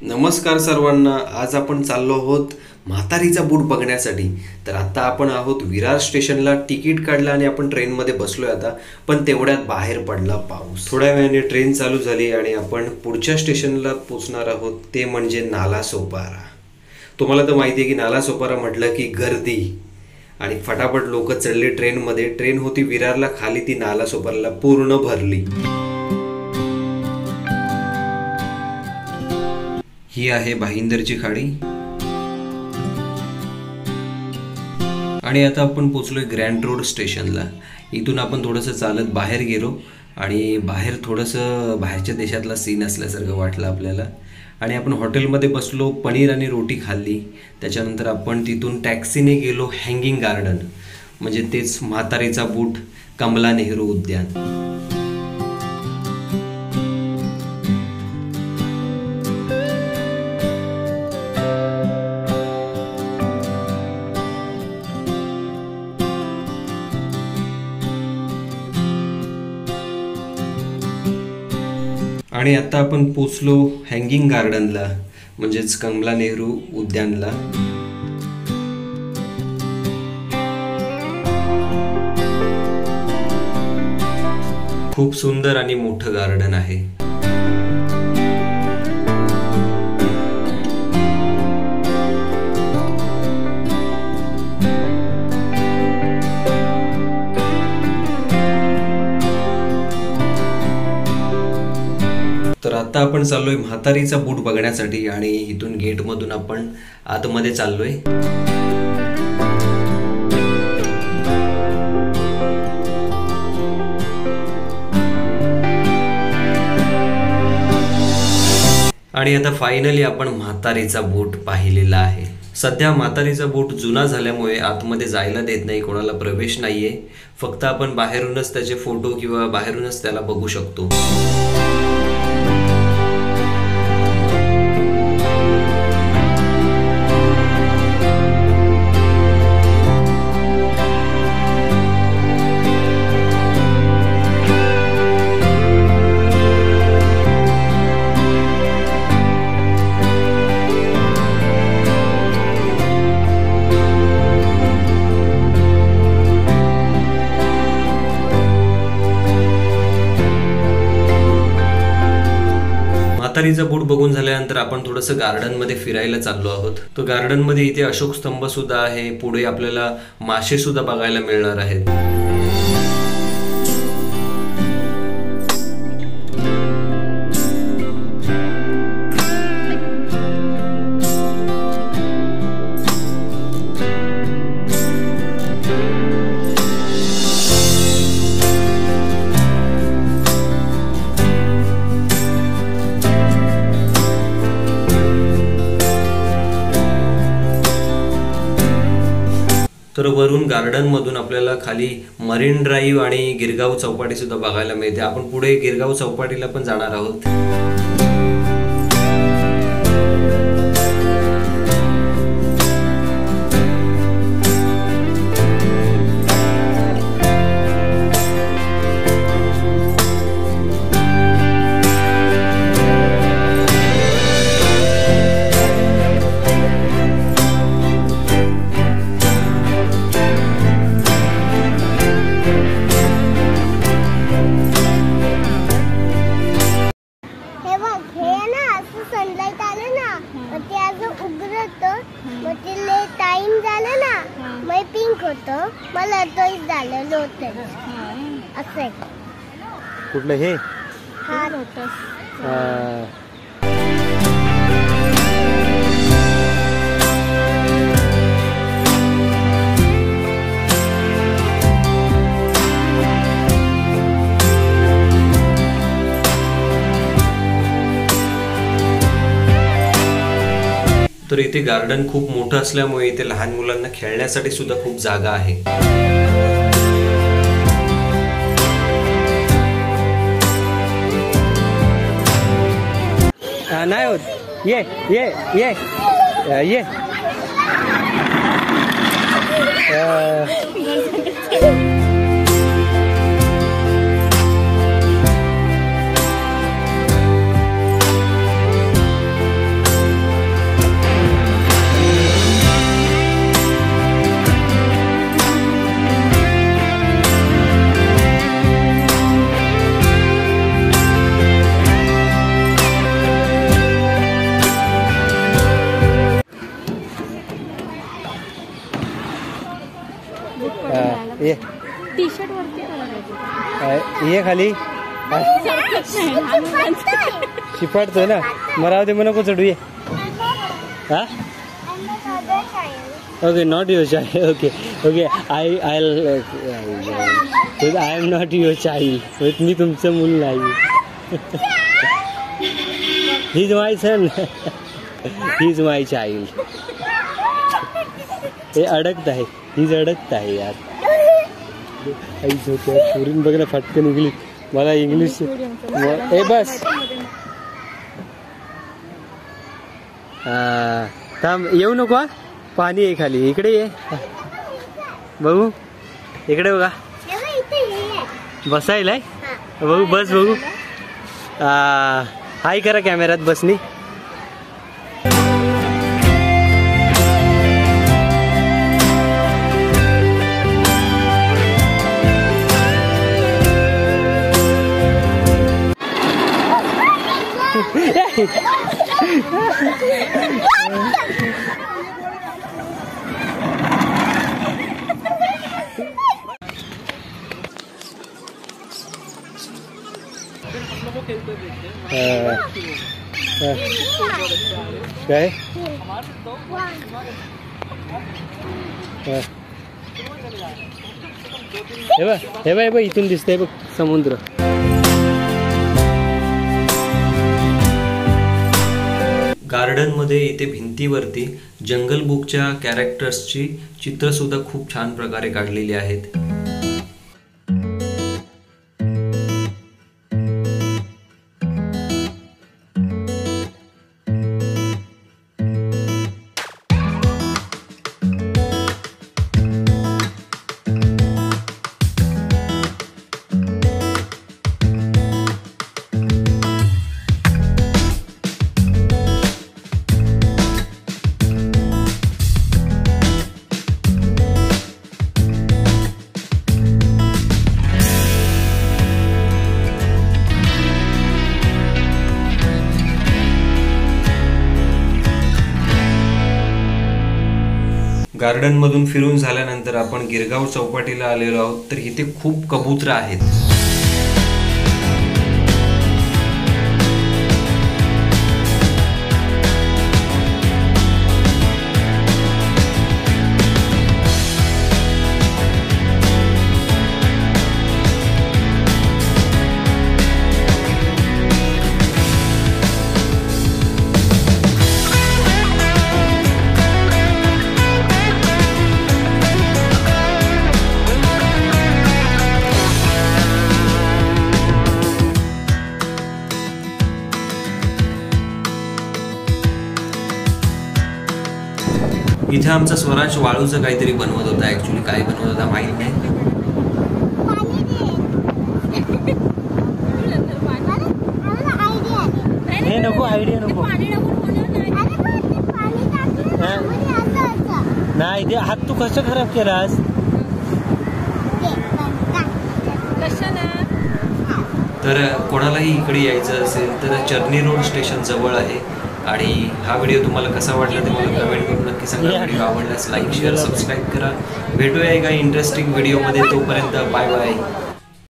नमस्कार सर्वांना. आज आपण चाललो आहोत म्हातारीचा बूट बघण्यासाठी. तर आता आपण आहोत विरार स्टेशनला. तिकीट काढलं आणि आपण ट्रेनमध्ये बसलोय आता. पण तेवढ्यात बाहेर पडला पाऊस. थोड्या वेळाने ट्रेन चालू झाली आणि आपण पुढच्या स्टेशनला पोचणार आहोत, ते म्हणजे नालासोपारा. तुम्हाला तर माहिती आहे की नालासोपारा म्हटलं की गर्दी आणि फटाफट लोक चढले ट्रेनमध्ये. ट्रेन होती विरारला, खाली ती नालासोपाराला पूर्ण भरली. ही आहे भाईंदरची खाडी आणि आता आपण पोचलोय ग्रँड रोड स्टेशनला. इथून आपण थोडंसं चालत बाहेर गेलो आणि बाहेर थोडंसं बाहेरच्या देशातला सीन असल्यासारखं वाटलं आपल्याला. आणि आपण हॉटेलमध्ये बसलो, पनीर आणि रोटी खाल्ली. त्याच्यानंतर आपण तिथून टॅक्सीने गेलो हँगिंग गार्डन, म्हणजे तेच म्हातारीचा बूट, कमला नेहरू उद्यान. आणि आता आपण पोचलो हँगिंग गार्डनला, म्हणजेच कमला नेहरू उद्यानला. खूप सुंदर आणि मोठं गार्डन आहे. तर आता आपण चाललोय म्हातारीचा बूट बघण्यासाठी आणि इथून गेटमधून आपण आतमध्ये चाललोय. आणि आता फायनली आपण म्हातारीचा बूट पाहिलेला आहे. सध्या म्हातारीचा बूट जुना झाल्यामुळे आतमध्ये जायला देत नाही, कोणाला प्रवेश नाहीये. फक्त आपण बाहेरूनच त्याचे फोटो किंवा बाहेरूनच त्याला बघू शकतो. म्हातारीचा बूट बघून झाल्यानंतर आपण थोडंसं गार्डनमध्ये फिरायला चाललो आहोत. तो गार्डनमध्ये इथे अशोक स्तंभ सुद्धा आहे. पुढे आपल्याला मासे सुद्धा बघायला मिळणार आहेत. तर वरून गार्डन मधून आपल्याला खाली मरीन ड्राईव्ह आणि गिरगाव चौपाटी सुद्धा बघायला मिळते. आपण पुढे गिरगाव चौपाटीला पण जाणार आहोत. सनलाइट आलं ना ते अजून उघडतं, मग ते टाइम झालं ना मग पिंक होतं, मला तोच झालं लोटस असं आहे. कुठलं हे? हा लोटस. तर इथे गार्डन खूप मोठं असल्यामुळे इथे लहान मुलांना खेळण्यासाठी सुद्धा खूप जागा आहे. नाही होत. ये ये ये ये टी शर्ट वरती करायचं. ये खाली शिपडतोय ना. मग राहू दे, मग नको चढू. ये हा. Okay, not your child. Okay okay, I am not your child. मी तुमचं मूल नाही. He is my son. He is my child. हे अडकत आहे, हीच अडकत आहे यार. आईच होते पुरीन बघ ना, फटकन इंग्लिश. मला इंग्लिश ए बस. थांब, येऊ नको हा. पाणी आहे खाली. इकडे ये बघू. इकडे बघा, बसायलाय बघू. बस बघू. हाय करा कॅमेऱ्यात बसनी. काय हे बघ इथून दिसतंय बघ समुद्र. गार्डन मध्ये इथे भिंतीवरती जंगल बुकच्या कॅरेक्टर्सची चित्र सुद्धा खूप छान प्रकारे काढलेली आहेत. गार्डन मधून फिरून झाल्यानंतर आपण गिरगाव चौपाटीला आलेलो आहोत. तर इथे खूप कबूतर आहेत. इथे आमचा स्वराज वाळूचं काहीतरी बनवत होता. ऍक्च्युली काय बनवत होता माहित नाही. नको आयडिया नको. नाही ते हात तू कसं खराब केलास. तर कोणालाही इकडे यायचं असेल तर चर्नी रोड स्टेशन जवळ आहे. आणि हा व्हिडिओ तुम्हाला कसा वाटला ते मला कमेंट करून नक्की सांगा. व्हिडिओ आवडल्यास लाईक शेअर सबस्क्राईब करा. भेटूया एका इंटरेस्टिंग व्हिडिओमध्ये. तोपर्यंत बाय बाय.